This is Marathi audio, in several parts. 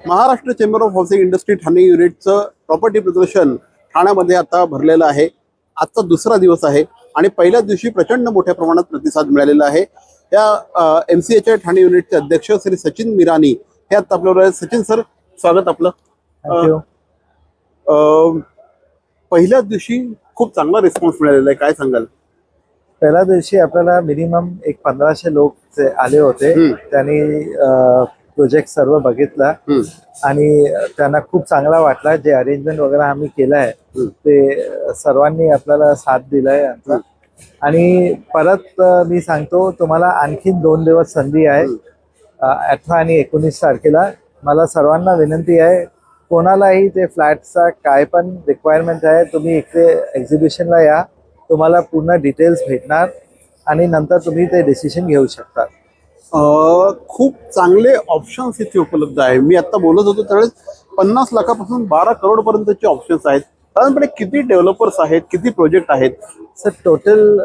Maharashtra chamber of housing industry Thane युनिटचं प्रॉपर्टी प्रदर्शन ठाण्यामध्ये आता भरलेलं आहे। आजचा दुसरा दिवस आहे आणि पहिल्याच दिवशी प्रचंड मोठ्या प्रमाणात प्रतिसाद मिळालेला आहे। या MCAच्या ठाणे युनिटचे अध्यक्ष श्री सचिन मिरानी हे आता आपल्याबरोबर आहेत। सचिन सर, स्वागत आपलं। पहिल्याच दिवशी खूप चांगला रिस्पॉन्स मिळालेला आहे, काय सांगाल? पहिल्या दिवशी आपल्याला मिनिमम 1500 लोक आले होते। त्यांनी प्रोजेक्ट सर्व बघितला आणि त्यांना खूप चांगला वाटला। जे अरेंजमेंट वगैरे आम्ही केलं आहे ते सर्वांनी आपल्याला साथ दिलाय आणि परत मी सांगतो तुम्हाला आणखीन 2 दिवस संधी आहे, 18 आणि 19 तारखेला। मला सर्वांना विनंती आहे, कोणालाही ते फ्लॅटचा काय पण रिक्वायरमेंट आहे तुम्ही इकडे एक्झिबिशनला या, तुम्हाला पूर्ण डिटेल्स भेटणार आणि नंतर तुम्ही ते डिसिजन घेऊ शकता। खूप चांगले ऑप्शन्स इथे उपलब्ध आहे। मी आता बोलत होतो त्यावेळेस 50 लाखापासून 12 करोड पर्यंतचे ऑप्शन्स आहेत। साधारणपणे किती डेव्हलपर्स आहेत, किती प्रोजेक्ट आहेत? सर टोटल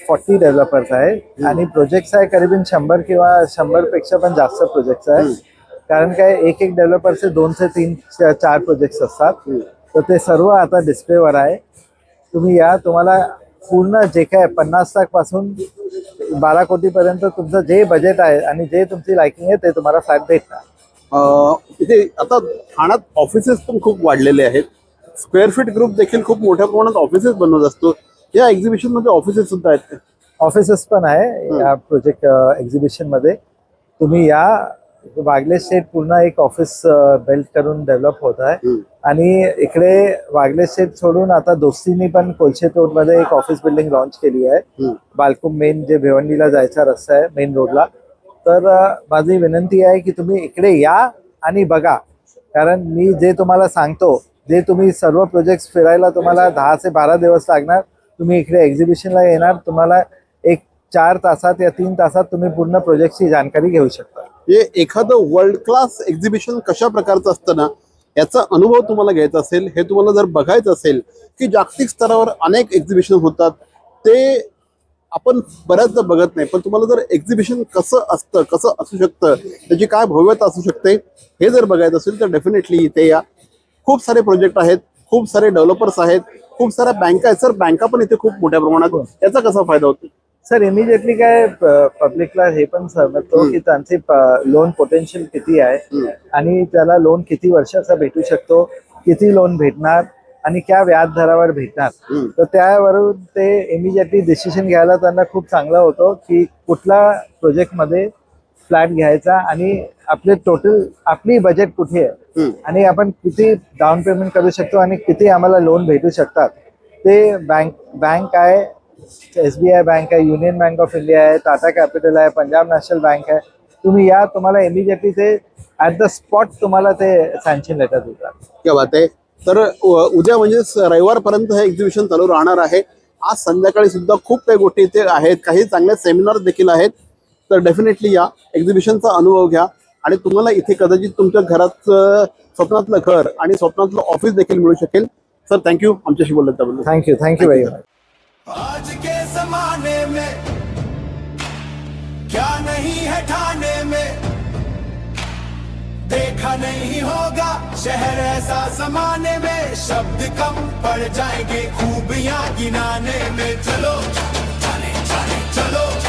40 डेव्हलपर्स आहेत आणि प्रोजेक्ट्स आहे करीबन 100 किंवा 100 पेक्षा पण जास्त प्रोजेक्ट्स आहेत। कारण काय एक डेव्हलपरचे 2 ते 3 4 प्रोजेक्ट्स असतात, तर ते सर्व आता डिस्प्लेवर आहे। तुम्ही या, तुम्हाला पूर्ण जे काय 50 लाख पासून 12 कोटी पर्यंत तुमचं जे बजेट आहे आणि जे तुमची लायकिंग आहे ते तुम्हाला फ्लॅट भेटणार। इथे आता ठाण्यात ऑफिसेस पण खूप वाढलेले आहेत। स्क्वेअर फीट ग्रुप देखील खूप मोठ्या प्रमाणात ऑफिसेस बनवत असतो। या एक्झिबिशन मध्ये ऑफिसेस सुद्धा आहेत? ऑफिसेस पण आहे या प्रोजेक्ट एक्झिबिशन मध्ये। तुम्ही या, वागले स्टेट पूर्ण एक ऑफिस बिल्ड करून डेव्हलप होत आहे आणि इकडे वागले स्टेट सोडून आता दोस्तीनी पण कोलशे रोड मध्ये एक ऑफिस बिल्डिंग लॉन्च केली आहे। बालकुम मेन जे भिवंडीला जायचा रस्ता आहे मेन रोडला। तर माझी विनंती आहे की तुम्ही इकडे या आणि बघा, कारण मी जे तुम्हाला सांगतो, जे तुम्ही सर्व प्रोजेक्ट्स फिरायला तुम्हाला 10 ते 12 दिवस लागणार, तुम्ही इकडे एक्झिबिशनला येणार, तुम्हाला एक 4 तासात या 3 तासात तुम्ही पूर्ण प्रोजेक्टची जानकारी घेऊ शकता। हे एखादं वर्ल्ड क्लास एक्झिबिशन कशा प्रकारचं असतं ना, याचा अनुभव तुम्हाला घ्यायचा असेल, हे तुम्हाला जर बघायचं असेल की जागतिक स्तरावर अनेक एक्झिबिशन होतात, ते आपण बऱ्याचदा बघत नाही, पण तुम्हाला जर एक्झिबिशन कसं असतं, कसं असू शकतं, त्याची काय भव्यता असू शकते, हे जर बघायचं असेल तर डेफिनेटली इथे या। खूप सारे प्रोजेक्ट आहेत, खूप सारे डेव्हलपर्स आहेत, खूप साऱ्या बँका आहेत। सर, बँका पण इथे खूप मोठ्या प्रमाणात, याचा कसा फायदा होतो? सर इमिजिएटली काय पब्लिकला हे पण समजतो की त्यांचे लोन पोटेन्शियल किती आहे आणि त्याला लोन किती वर्षाचा भेटू शकतो, किती लोन भेटणार आणि क्या व्याज दरावर भेटणार। तर त्यावरून ते इमिजिएटली डिसिजन घ्यायला त्यांना खूप चांगला होतो की कुठला प्रोजेक्टमध्ये फ्लॅट घ्यायचा आणि आपले टोटल आपली बजेट कुठे आहे आणि आपण किती डाऊन पेमेंट करू शकतो आणि किती आम्हाला लोन भेटू शकतात। ते बँक आहे, SBI बँक आहे, युनियन बँक ऑफ इंडिया आहे, टाटा कॅपिटल आहे, पंजाब नॅशनल बँक आहे। तुम्ही या, तुम्हाला इमिजिएटली ते ॲट द स्पॉट तुम्हाला ते सँक्शन लेटर देतात। क्या बात आहे। तर उद्या म्हणजे रविवारपर्यंत हे एक्झिबिशन चालू राहणार आहे। आज संध्याकाळी सुद्धा खूप काही गोष्टी इथे आहेत, काही चांगले सेमिनार देखील आहेत। तर डेफिनेटली या, एक्झिबिशनचा अनुभव घ्या आणि तुम्हाला इथे कदाचित तुमच्या घराचं स्वप्नातलं घर आणि स्वप्नातलं ऑफिस देखील मिळू शकेल। सर, थँक्यू आमच्याशी बोलत त्याबद्दल। Thank you very much. आज के जमाने में क्या नहीं है ठाणे में, देखा नहीं होगा शहर ऐसा जमाने में। शब्द कम पड़ जाएंगे खूबियां गिनाने में। चलो ठाणे ठाणे चलो।